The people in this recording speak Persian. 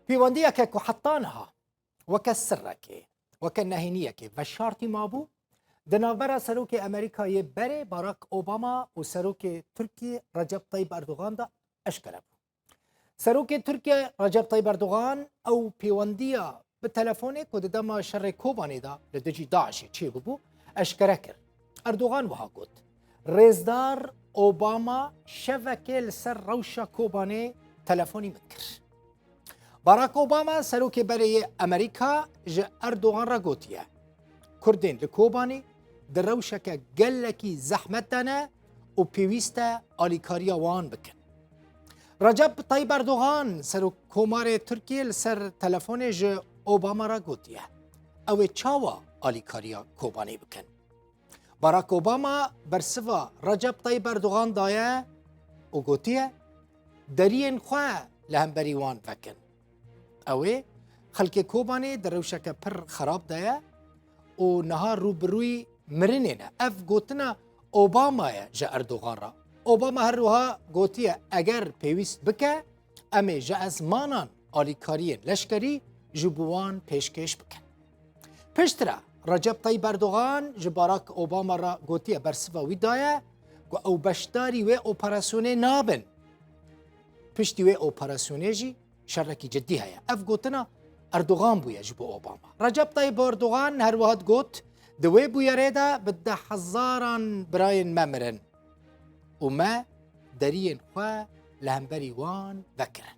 پیوەندیەکە کو حەتانها وەکە سڕەکێ وەکە نەهێنیەکێ بە شارتی مابوو دناوبەرە سەرۆکی ئەمریکایە بەرێ باراک ئۆباما و سەرۆکی تورکی ڕەجەب تەیب ئەردوغاندا ئەشکرە بوو. سەرۆکی تورکیا ڕەجەب تەیب ئەردوغان ئەو پەیوەندیە بە تەلەفۆنێک و دەدەما شەڕێ کۆبانێدا لە دژی داعشی چێ ببوو ئەشکرە کرد. ئەردوغان وها گوت ڕێزدار ئۆباما شەڤەکێ لەسەر ڕەوشە کۆبانێ تەلەفۆنی من کرد. باراک ئۆباما سەرۆکی بەرەیە ئەمریکا ژە ئەردوغان ڕەگوتیە کوردێن لە کۆبانێ دڕەوشەکە گەلێکی زەحمەتدانە و پێویستە ئالیکاریە وان بکەن. ڕەجەب تەیب ئەردوغان سەرۆک کۆمارێ تورکیە لەسەر تەلەفۆنێ ژە ئۆباما ڕەگوتیە ئەوێ چاوە ئالیکاریە کۆبانێ بکەن. باراک ئۆباما بەرسڤە ڕەجەب تەیب ئەردوغان دایە و گوتیە دەریێن خوێ لە هەمبەری وان بکەن. ئەوێ خەڵکێ کۆبانێ دەڕەوشەکە پڕ خراپ دایە و نەها ڕوبڕووی مرنێنە ئەف گوتنە ئۆبامایە ژە ئەردوغان ڕە. ئۆباما هەروەها گوتیە ئەگەر پێویست بکە ئەمێ ژە ئەزمانان ئالیکاریên لەشکەری ji bo wan pêşkêş bikin. Piştre Recep Tayyip Erdogan ji Barack Obama ra gotiye bersiva wî daye ku ew beşdarî wê operasyonê nabin. Piştî wê operasyonê jî şerrekî ciddî heye. Ev gotina Erdogan bûye ji bo Obama. Recep Tayyip Erdogan herwiha got di wê bûyerê de bi 10,000 birayên me mirin û me deriyên xwe li hemberî wan vekirin.